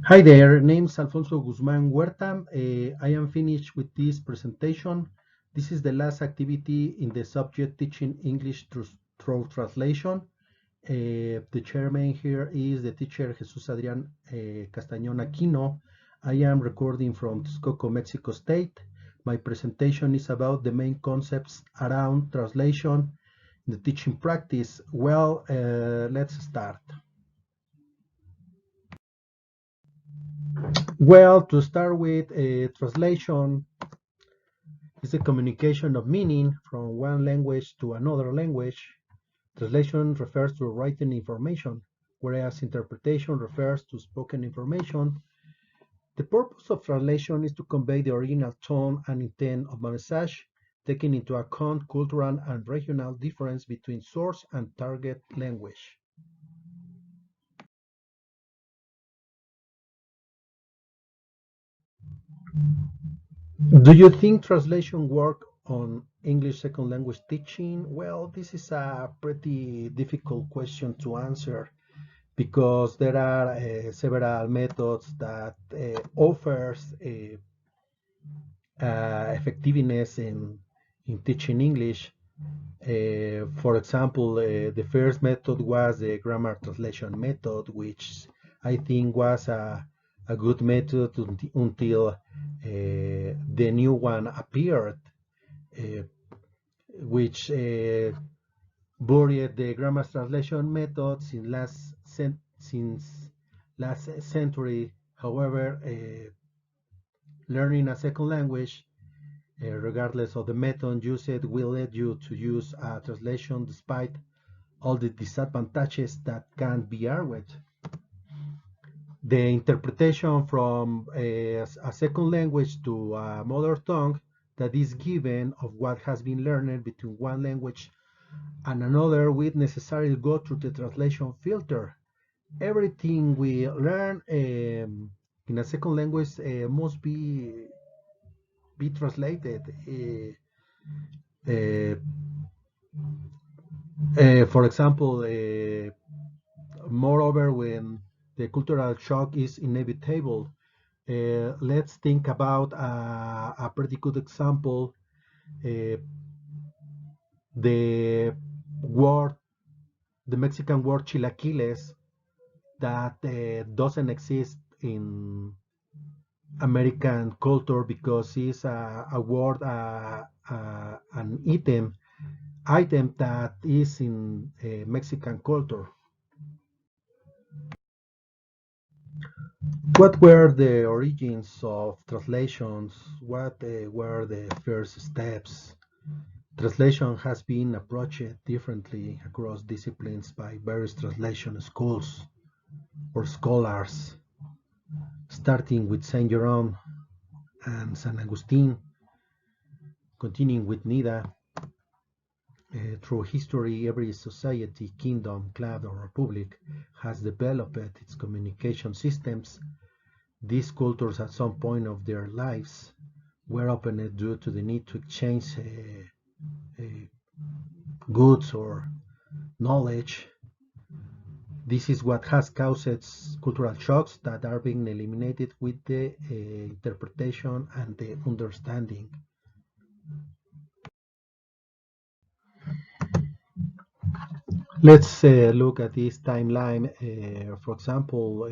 Hi there, name's Alfonso Guzman Huerta. I am finished with this presentation. This is the last activity in the subject teaching English through translation. The chairman here is the teacher Jesus Adrian Castañón Aquino. I am recording from Texcoco, Mexico State. My presentation is about the main concepts around translation in the teaching practice. Well, let's start. Well, to start with, translation is the communication of meaning from one language to another language. Translation refers to written information, whereas interpretation refers to spoken information. The purpose of translation is to convey the original tone and intent of a message, taking into account cultural and regional difference between source and target language. Do you think translation work on English second language teaching? Well, this is a pretty difficult question to answer because there are several methods that offers effectiveness in teaching English. For example, the first method was the grammar translation method, which I think was a good method until the new one appeared, uh, which buried the grammar translation method since last century. However, learning a second language, regardless of the method used, will lead you to use a translation despite all the disadvantages that can be argued. The interpretation from a second language to a mother tongue that is given of what has been learned between one language and another will necessarily go through the translation filter. Everything we learn in a second language must be translated. Uh, for example, moreover, when the cultural shock is inevitable, let's think about a pretty good example. Uh, the word, the Mexican word chilaquiles, that doesn't exist in American culture because it's a word, an item that is in Mexican culture. What were the origins of translations? What were the first steps? Translation has been approached differently across disciplines by various translation schools or scholars, starting with Saint Jerome and San Agustin, continuing with Nida. Through history, every society, kingdom, club, or republic has developed its communication systems. These cultures, at some point of their lives, were opened due to the need to exchange goods or knowledge. This is what has caused cultural shocks that are being eliminated with the interpretation and the understanding. Let's look at this timeline. For example,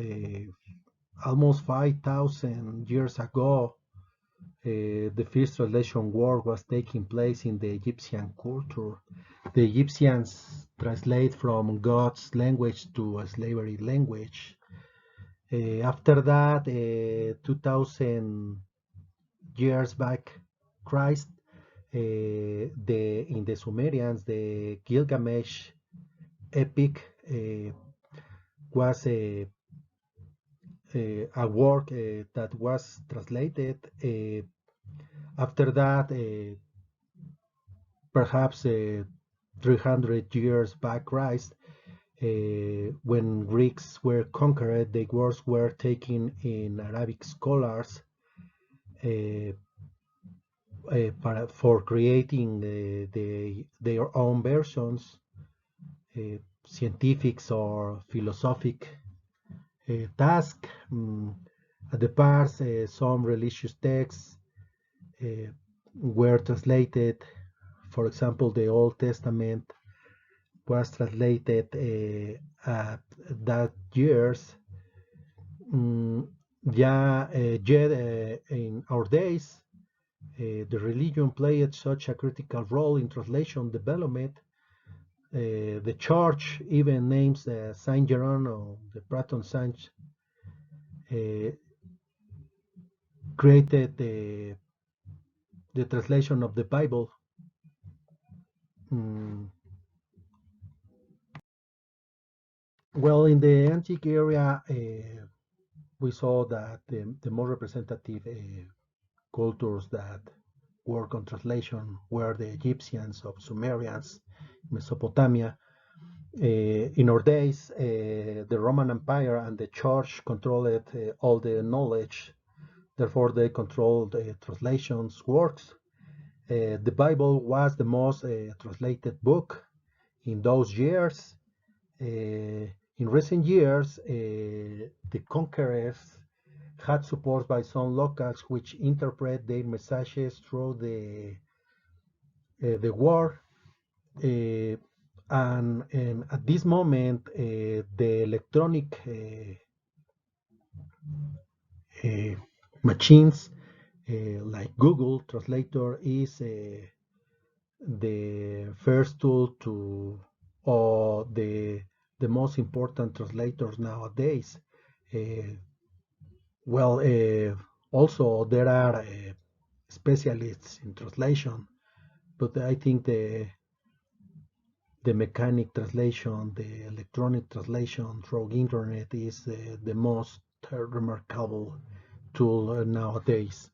almost 5,000 years ago, the first translation work was taking place in the Egyptian culture. The Egyptians translate from God's language to a slavery language. After that, 2000 years back, Christ, in the Sumerians, the Gilgamesh epic was a work that was translated. After that, perhaps 300 years back, Christ, when Greeks were conquered, the words were taken in Arabic scholars uh, for creating their own versions, scientific or philosophic task. At the past, some religious texts uh, were translated. For example, the Old Testament was translated at that years. Mm, yet in our days, the religion played such a critical role in translation development. The church even names Saint Jerome, or the patron saint, uh, created the translation of the Bible. Mm, well, in the antique area, we saw that the more representative cultures that work on translation were the Egyptians of Sumerians, Mesopotamia. In our days, the Roman Empire and the Church controlled all the knowledge. Therefore, they controlled translations works. The Bible was the most translated book in those years. In recent years, the conquerors had support by some locals which interpret their messages through the war. Uh, and at this moment, the electronic uh, machines like Google Translator is the first tool to, or the most important translators nowadays. Uh, well, also there are specialists in translation, but I think the mechanic translation, the electronic translation through internet is the most remarkable tool nowadays.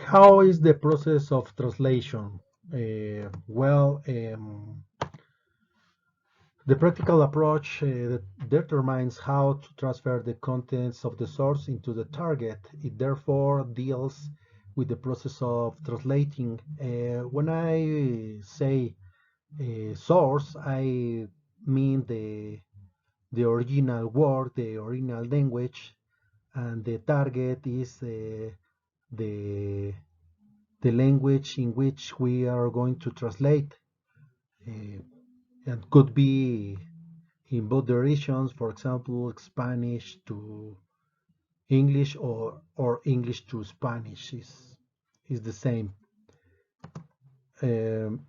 How is the process of translation? The practical approach determines how to transfer the contents of the source into the target. It therefore deals with the process of translating. When I say source, I mean the original word, the original language, and the target is the the language in which we are going to translate. Uh, and could be in both directions, for example, Spanish to English, or English to Spanish is the same. Um,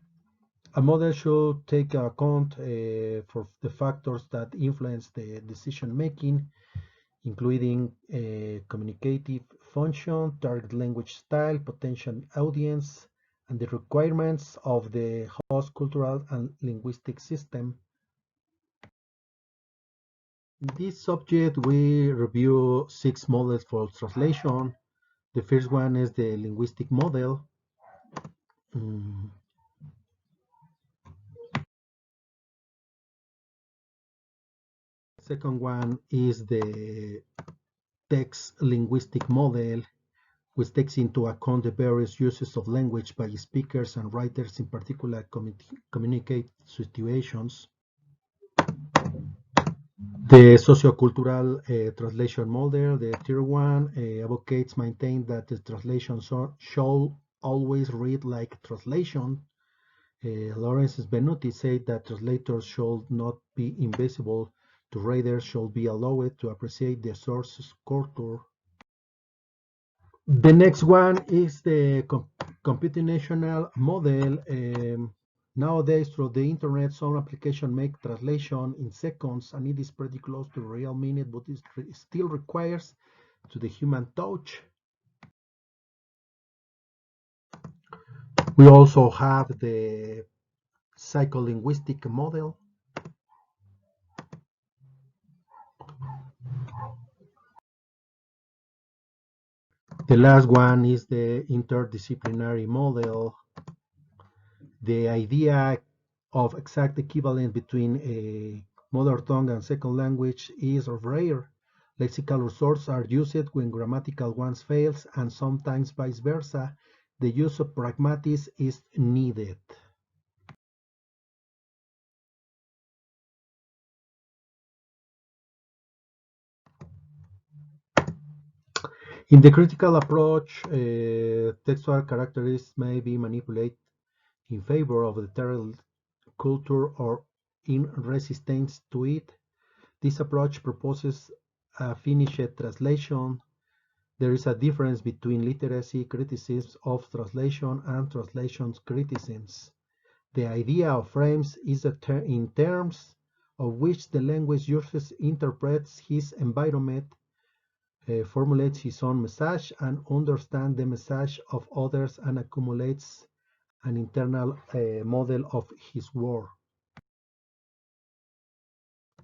a model should take account for the factors that influence the decision making, including communicative function, target language style, potential audience, and the requirements of the host cultural and linguistic system. In this subject, we review 6 models for translation. The first one is the linguistic model. Mm, Second one is the text linguistic model, which takes into account the various uses of language by speakers and writers in particular communicate situations. The sociocultural translation model, the tier one, advocates maintain that the translation should always read like translation. Lawrence Benuti said that translators should not be invisible to readers, should be allowed to appreciate the source's culture. The next one is the computational model. Nowadays, through the internet, some applications make translation in seconds, and it is pretty close to real minute, but it still requires to the human touch. We also have the psycholinguistic model. The last one is the interdisciplinary model. The idea of exact equivalence between a mother tongue and second language is rare. Lexical resources are used when grammatical ones fail, and sometimes vice versa. The use of pragmatics is needed. In the critical approach, textual characters may be manipulated in favor of the target culture or in resistance to it. This approach proposes a finished translation. There is a difference between literacy criticisms of translation and translation criticisms. The idea of frames is in terms of which the language user interprets his environment, formulates his own message, and understands the message of others and accumulates an internal model of his world.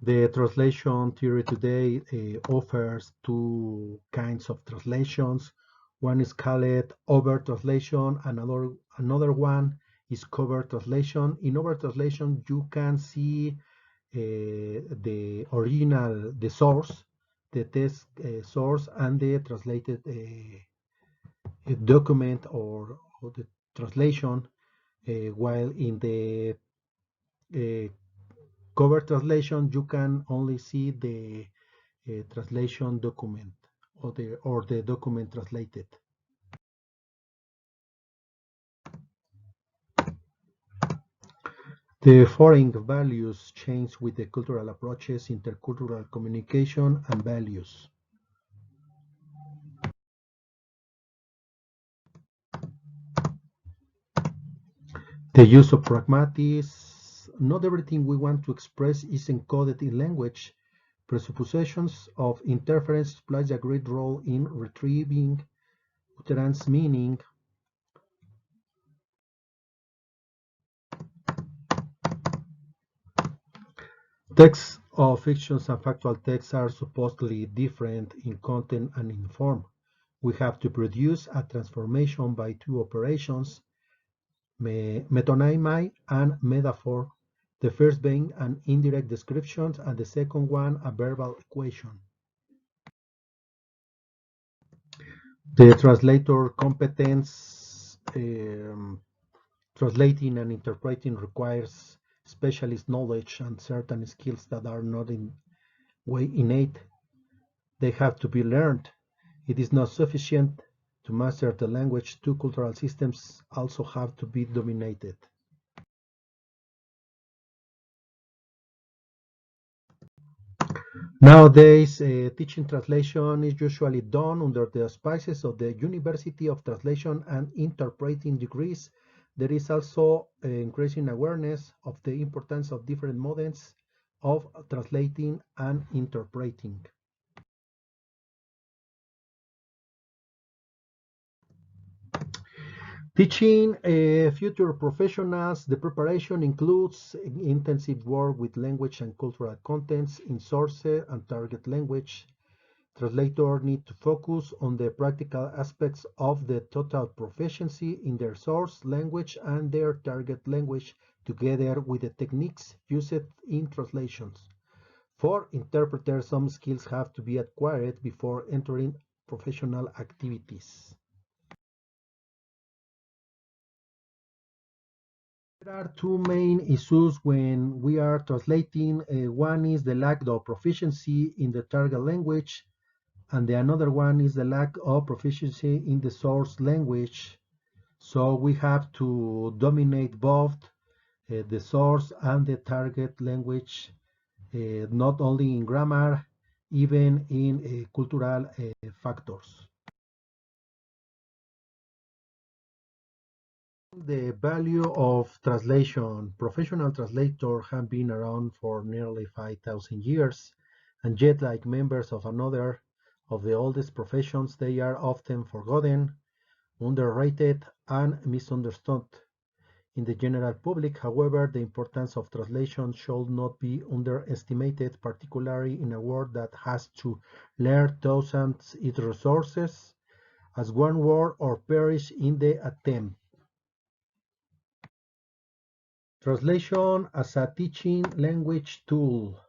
The translation theory today offers two kinds of translations. One is called over translation, another one is cover translation. In over translation, you can see the original, the source, the text source, and the translated document or the translation, while in the uh, cover translation you can only see the translation document or the document translated. The foreign values change with the cultural approaches, intercultural communication, and values. The use of pragmatics. Not everything we want to express is encoded in language. Presuppositions of interference plays a great role in retrieving utterance meaning. Texts of fictions and factual texts are supposedly different in content and in form. We have to produce a transformation by two operations, metonymy and metaphor, the first being an indirect description and the second one a verbal equation. The translator competence, translating and interpreting requires specialist knowledge and certain skills that are not in way innate. They have to be learned. It is not sufficient to master the language. Two cultural systems also have to be dominated. Nowadays, teaching translation is usually done under the auspices of the University of Translation and Interpreting degrees. There is also increasing awareness of the importance of different modes of translating and interpreting. Teaching future professionals, the preparation includes intensive work with language and cultural contents in source and target language. Translators need to focus on the practical aspects of the total proficiency in their source language and their target language, together with the techniques used in translations. For interpreters, some skills have to be acquired before entering professional activities. There are two main issues when we are translating. One is the lack of proficiency in the target language, and the another one is the lack of proficiency in the source language. So we have to dominate both the source and the target language, not only in grammar, even in cultural factors. The value of translation. Professional translators have been around for nearly 5,000 years, and yet, like members of another of the oldest professions, they are often forgotten, underrated, and misunderstood. In the general public, however, the importance of translation should not be underestimated, particularly in a world that has to learn thousands its resources as one word or perish in the attempt. Translation as a teaching language tool.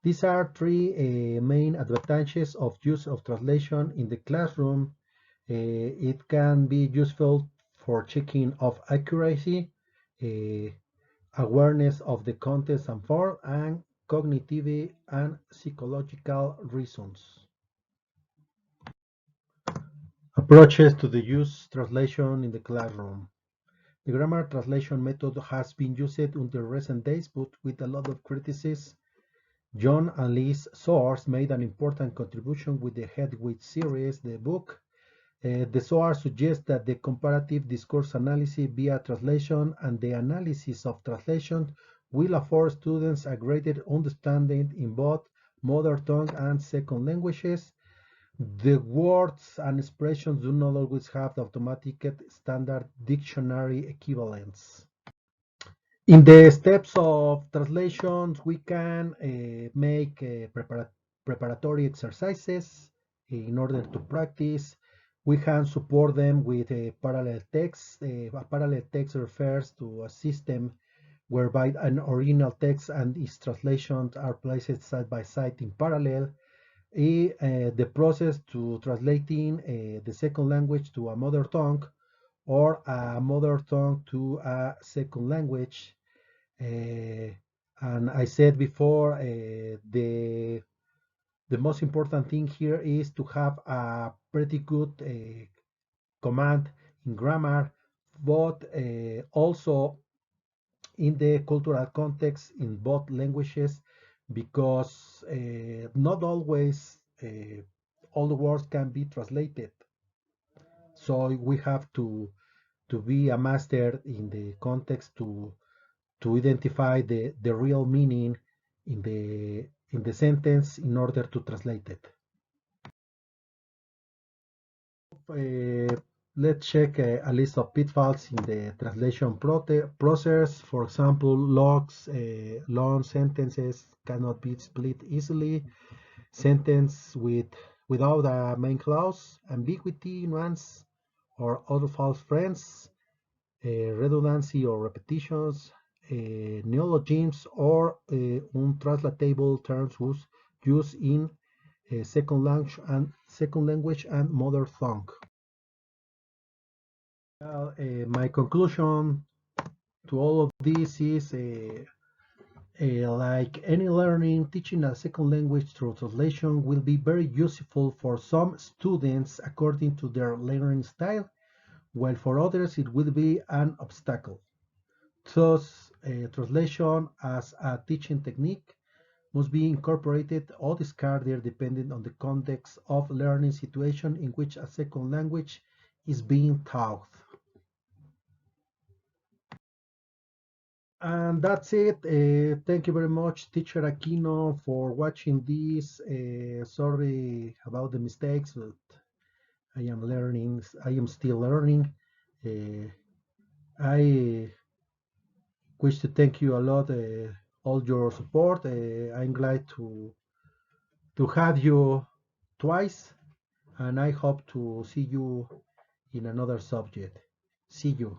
These are three main advantages of use of translation in the classroom. It can be useful for checking of accuracy, uh, awareness of the context and form, and cognitive and psychological reasons. Approaches to the use translation in the classroom. The grammar translation method has been used until recent days, but with a lot of criticism. John and Liz Soares made an important contribution with the Hedwig series, the book. The Soares suggests that the comparative discourse analysis via translation and the analysis of translation will afford students a greater understanding in both mother tongue and second languages. The words and expressions do not always have the automatic standard dictionary equivalents. In the steps of translations, we can make preparatory exercises in order to practice. We can support them with a parallel text. A parallel text refers to a system whereby an original text and its translations are placed side by side in parallel. The process to translating the second language to a mother tongue or a mother tongue to a second language. And I said before, the most important thing here is to have a pretty good command in grammar, but also in the cultural context in both languages, because not always all the words can be translated. So we have to be a master in the context to identify the real meaning in the sentence in order to translate it. Uh, let's check a list of pitfalls in the translation process. For example, long sentences cannot be split easily. Sentence without a main clause, ambiguity, nuance, or other false friends, redundancy or repetitions, neologisms, or untranslatable terms used in second language and mother tongue. My conclusion to all of this is like any learning, teaching a second language through translation will be very useful for some students according to their learning style, while for others it will be an obstacle. Thus, translation as a teaching technique must be incorporated or discarded depending on the context of learning situation in which a second language is being taught. And that's it. Thank you very much, Teacher Aquino, for watching this. Sorry about the mistakes, but I am learning. I am still learning. I wish to thank you a lot, all your support. I'm glad to have you twice, and I hope to see you in another subject. See you.